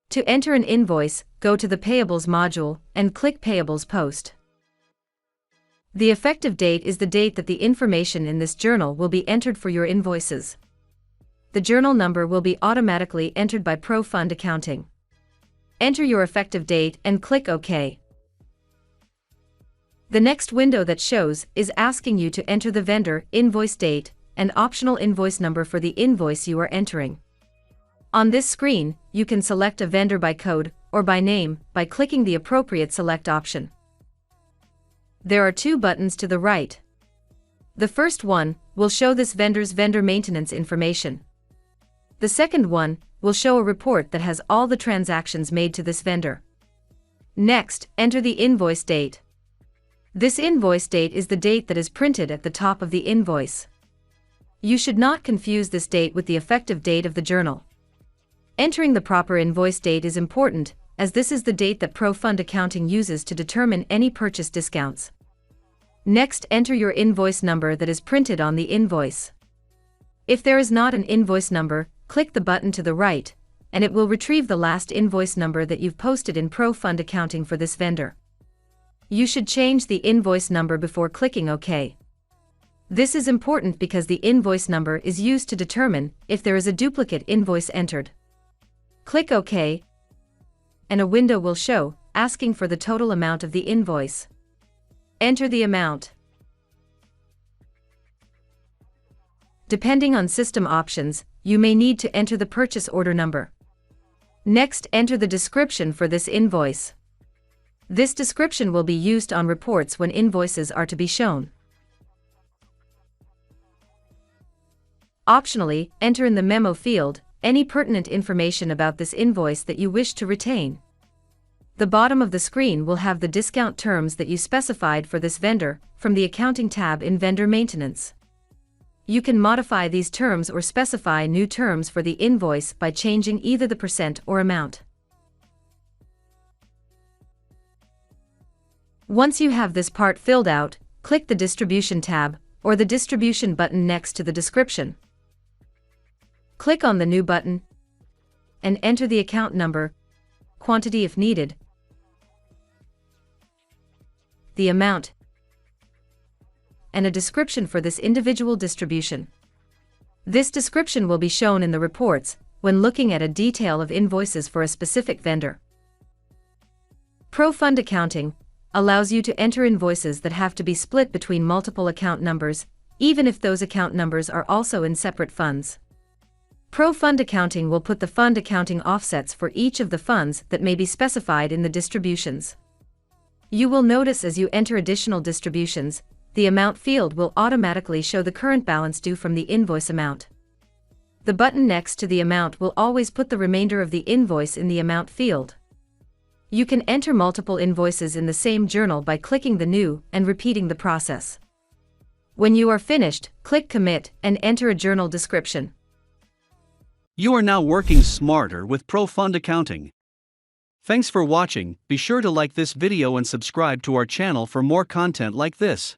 To enter an invoice, go to the Payables module and click Payables Post. The effective date is the date that the information in this journal will be entered for your invoices. The journal number will be automatically entered by Pro Fund Accounting. Enter your effective date and click OK. The next window that shows is asking you to enter the vendor, invoice date, and optional invoice number for the invoice you are entering. On this screen, you can select a vendor by code or by name by clicking the appropriate select option. There are two buttons to the right. The first one will show this vendor's vendor maintenance information. The second one will show a report that has all the transactions made to this vendor. Next, enter the invoice date. This invoice date is the date that is printed at the top of the invoice. You should not confuse this date with the effective date of the journal. Entering the proper invoice date is important, as this is the date that Pro Fund Accounting uses to determine any purchase discounts. Next, enter your invoice number that is printed on the invoice. If there is not an invoice number, click the button to the right, and it will retrieve the last invoice number that you've posted in Pro Fund Accounting for this vendor. You should change the invoice number before clicking OK. This is important because the invoice number is used to determine if there is a duplicate invoice entered. Click OK, and a window will show, asking for the total amount of the invoice. Enter the amount. Depending on system options, you may need to enter the purchase order number. Next, enter the description for this invoice. This description will be used on reports when invoices are to be shown. Optionally, enter in the memo field any pertinent information about this invoice that you wish to retain. The bottom of the screen will have the discount terms that you specified for this vendor from the Accounting tab in Vendor Maintenance. You can modify these terms or specify new terms for the invoice by changing either the percent or amount. Once you have this part filled out, click the Distribution tab or the Distribution button next to the description. Click on the New button and enter the account number, quantity if needed, the amount, and a description for this individual distribution. This description will be shown in the reports when looking at a detail of invoices for a specific vendor. Pro Fund Accounting allows you to enter invoices that have to be split between multiple account numbers, even if those account numbers are also in separate funds. Pro Fund Accounting will put the fund accounting offsets for each of the funds that may be specified in the distributions. You will notice as you enter additional distributions, the amount field will automatically show the current balance due from the invoice amount. The button next to the amount will always put the remainder of the invoice in the amount field. You can enter multiple invoices in the same journal by clicking the New and repeating the process. When you are finished, click Commit and enter a journal description. You are now working smarter with Pro Fund Accounting. Thanks for watching. Be sure to like this video and subscribe to our channel for more content like this.